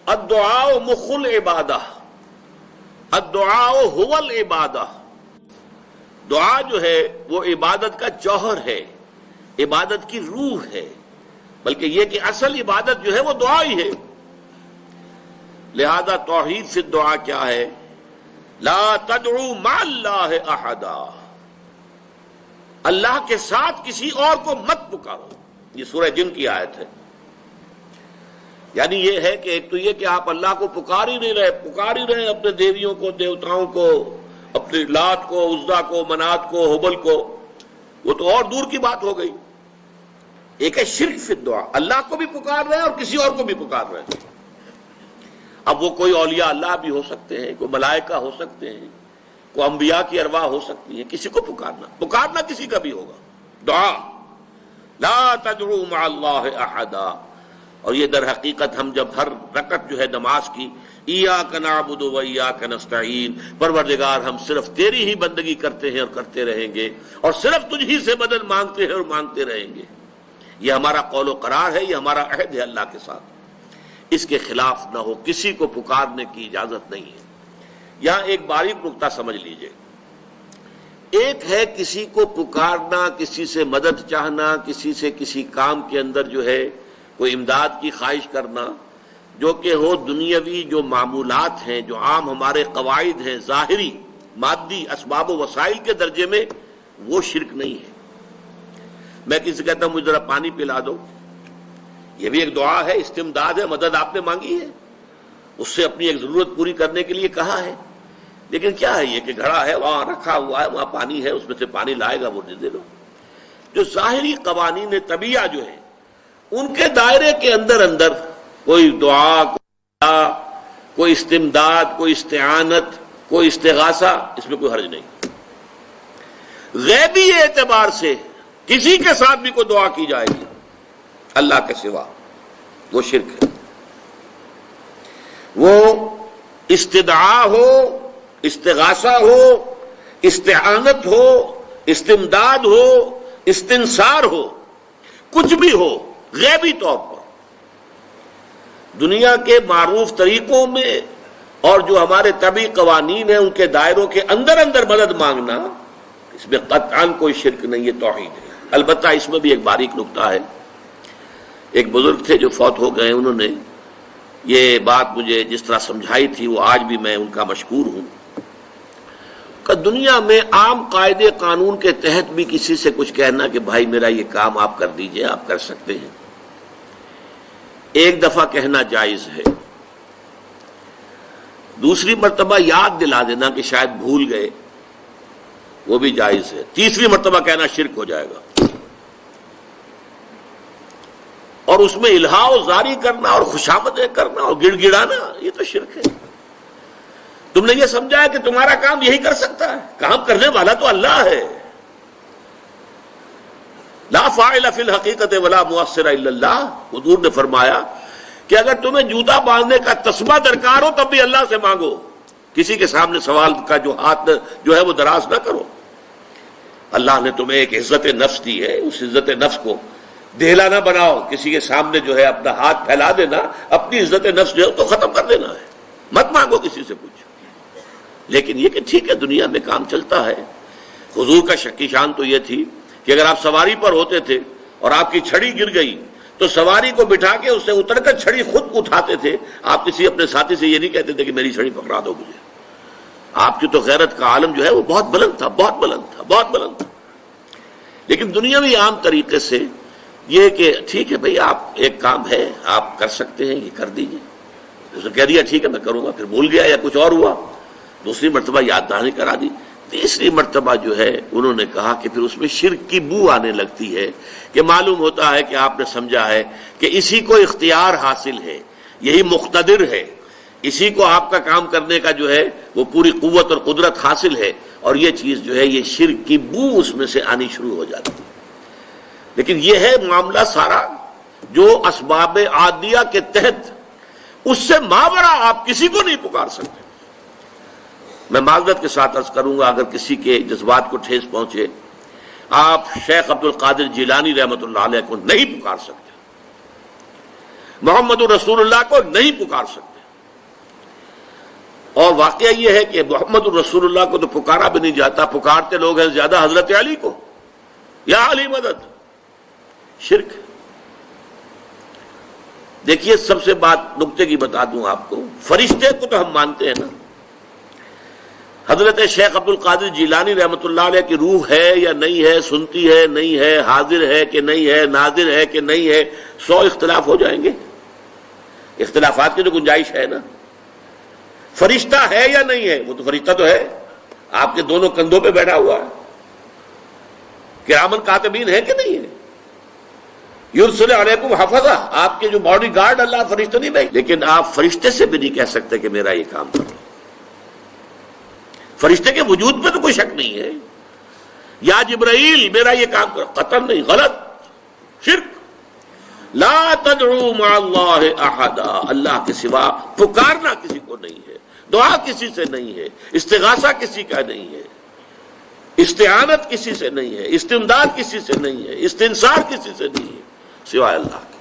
الدعاء مخ العبادہ، الدعاء هو العبادہ، دعا جو ہے وہ عبادت کا جوہر ہے، عبادت کی روح ہے، بلکہ یہ کہ اصل عبادت جو ہے وہ دعا ہی ہے۔ لہذا توحید فی الدعا کیا ہے؟ لا تدعو مع اللہ احدا، اللہ کے ساتھ کسی اور کو مت پکارو۔ یہ سورہ جن کی آیت ہے۔ یعنی یہ ہے کہ ایک تو یہ کہ آپ اللہ کو پکار ہی نہیں رہے، پکار ہی رہے اپنے دیویوں کو، دیوتاؤں کو، اپنے لات کو، عزا کو، منات کو، حبل کو، وہ تو اور دور کی بات ہو گئی۔ ایک ہے شرک فی الدعا، اللہ کو بھی پکار رہے ہیں اور کسی اور کو بھی پکار رہے ہیں۔ اب وہ کوئی اولیاء اللہ بھی ہو سکتے ہیں، کوئی ملائکہ ہو سکتے ہیں، کوئی انبیاء کی ارواح ہو سکتی ہیں، کسی کو پکارنا کسی کا بھی ہوگا۔ دعا لا تدعو مع اللہ احدا، اور یہ در حقیقت ہم جب ہر رکعت جو ہے نماز کی ایاک نعبد و ایاک نستعین، پروردگار ہم صرف تیری ہی بندگی کرتے ہیں اور کرتے رہیں گے، اور صرف تجھ ہی سے مدد مانگتے ہیں اور مانگتے رہیں گے، یہ ہمارا قول و قرار ہے، یہ ہمارا عہد ہے اللہ کے ساتھ، اس کے خلاف نہ ہو، کسی کو پکارنے کی اجازت نہیں ہے۔ یہاں ایک باریک نکتہ سمجھ لیجئے، ایک ہے کسی کو پکارنا، کسی سے مدد چاہنا، کسی سے کسی کام کے اندر جو ہے کوئی امداد کی خواہش کرنا، جو کہ ہو دنیاوی جو معمولات ہیں، جو عام ہمارے قواعد ہیں، ظاہری مادی اسباب و وسائل کے درجے میں، وہ شرک نہیں ہے۔ میں کسی سے کہتا ہوں مجھے ذرا پانی پلا دو، یہ بھی ایک دعا ہے، استمداد ہے، مدد آپ نے مانگی ہے، اس سے اپنی ایک ضرورت پوری کرنے کے لیے کہا ہے، لیکن کیا ہے یہ کہ گھڑا ہے وہاں رکھا ہوا ہے، وہاں پانی ہے، اس میں سے پانی لائے گا وہ دے دو۔ جو ظاہری قوانین طبیعہ جو ہے ان کے دائرے کے اندر کوئی دعا، کوئی استمداد، کوئی استعانت، کوئی استغاثہ، اس میں کوئی حرج نہیں۔ غیبی اعتبار سے کسی کے ساتھ بھی کوئی دعا کی جائے گی اللہ کے سوا، وہ شرک ہے۔ وہ استدعا ہو، استغاثہ ہو، استعانت ہو، استمداد ہو، استنصار ہو، کچھ بھی ہو، غیبی طور پر دنیا کے معروف طریقوں میں اور جو ہمارے طبعی قوانین ہیں ان کے دائروں کے اندر مدد مانگنا، اس میں قطعاً کوئی شرک نہیں، یہ توحید ہے۔ البتہ اس میں بھی ایک باریک نکتہ ہے۔ ایک بزرگ تھے جو فوت ہو گئے، انہوں نے یہ بات مجھے جس طرح سمجھائی تھی وہ آج بھی میں ان کا مشکور ہوں کہ دنیا میں عام قاعدے قانون کے تحت بھی کسی سے کچھ کہنا کہ بھائی میرا یہ کام آپ کر دیجئے، آپ کر سکتے ہیں، ایک دفعہ کہنا جائز ہے، دوسری مرتبہ یاد دلا دینا کہ شاید بھول گئے، وہ بھی جائز ہے، تیسری مرتبہ کہنا شرک ہو جائے گا، اور اس میں الہا و زاری کرنا اور خوشامدیں کرنا اور گڑ گڑانا، یہ تو شرک ہے۔ تم نے یہ سمجھا ہے کہ تمہارا کام یہی کر سکتا ہے، کام کرنے والا تو اللہ ہے۔ لا فاعل فی الحقیقت ولا مؤثر الا اللہ، حضور نے فرمایا کہ اگر تمہیں جوتا باندھنے کا تسبہ درکار ہو تب بھی اللہ سے مانگو، کسی کے سامنے سوال کا جو ہاتھ جو ہے وہ دراز نہ کرو۔ اللہ نے تمہیں ایک عزت نفس دی ہے، اس عزت نفس کو دہلا نہ بناؤ، کسی کے سامنے جو ہے اپنا ہاتھ پھیلا دینا، اپنی عزت نفس جو ہے تو ختم کر دینا ہے، مت مانگو کسی سے کچھ۔ لیکن یہ کہ ٹھیک ہے دنیا میں کام چلتا ہے۔ حضور کا شکی شان تو یہ تھی کہ اگر آپ سواری پر ہوتے تھے اور آپ کی چھڑی گر گئی تو سواری کو بٹھا کے اس سے اتر کر چھڑی خود اٹھاتے تھے، آپ کسی اپنے ساتھی سے یہ نہیں کہتے تھے کہ میری چھڑی پکڑا دو مجھے۔ آپ کی تو غیرت کا عالم جو ہے وہ بہت بلند تھا، بہت بلند تھا، بہت بلند تھا۔ لیکن دنیاوی عام طریقے سے یہ کہ ٹھیک ہے بھئی آپ ایک کام ہے آپ کر سکتے ہیں، یہ کر دیجئے، اس نے کہہ دیا ٹھیک ہے میں کروں گا، پھر بھول گیا یا کچھ اور ہوا، دوسری مرتبہ یاد دہانی کرا دی، تیسری مرتبہ جو ہے انہوں نے کہا کہ پھر اس میں شرک کی بو آنے لگتی ہے کہ معلوم ہوتا ہے کہ آپ نے سمجھا ہے کہ اسی کو اختیار حاصل ہے، یہی مقتدر ہے، اسی کو آپ کا کام کرنے کا جو ہے وہ پوری قوت اور قدرت حاصل ہے، اور یہ چیز جو ہے یہ شرک کی بو اس میں سے آنی شروع ہو جاتی ہے۔ لیکن یہ ہے معاملہ سارا جو اسباب عادیہ کے تحت، اس سے ماورا آپ کسی کو نہیں پکار سکتے۔ میں معذرت کے ساتھ عرض کروں گا اگر کسی کے جذبات کو ٹھیس پہنچے، آپ شیخ عبد القادر جیلانی رحمۃ اللہ علیہ کو نہیں پکار سکتے، محمد رسول اللہ کو نہیں پکار سکتے، اور واقعہ یہ ہے کہ محمد الرسول اللہ کو تو پکارا بھی نہیں جاتا، پکارتے لوگ ہیں زیادہ حضرت علی کو، یا علی مدد، شرک۔ دیکھیے سب سے بات نکتے کی بتا دوں آپ کو، فرشتے کو تو ہم مانتے ہیں نا، حضرت شیخ عبد القادر جیلانی رحمۃ اللہ علیہ کی روح ہے یا نہیں ہے، سنتی ہے نہیں ہے، حاضر ہے کہ نہیں ہے، ناظر ہے کہ نہیں ہے، 100 اختلاف ہو جائیں گے، اختلافات کی تو گنجائش ہے نا۔ فرشتہ ہے یا نہیں ہے، وہ تو فرشتہ تو ہے، آپ کے دونوں کندھوں پہ بیٹھا ہوا ہے، کرامن کاتبین ہے کہ نہیں ہے، یرسل علیکم حفظہ، آپ کے جو باڈی گارڈ اللہ فرشتہ نہیں بھیج، لیکن آپ فرشتے سے بھی نہیں کہہ سکتے کہ میرا یہ کام کرو۔ فرشتے کے وجود پہ تو کوئی شک نہیں ہے، یا جبرائیل میرا یہ کام کرو، قطعاً نہیں، غلط، شرک۔ لا تدعو مع اللہ احدا، اللہ کے سوا پکارنا کسی کو نہیں ہے، دعا کسی سے نہیں ہے، استغاثہ کسی کا نہیں ہے، استعانت کسی سے نہیں ہے، استمداد کسی سے نہیں ہے، استنصار کسی سے نہیں ہے، سوائے اللہ کے۔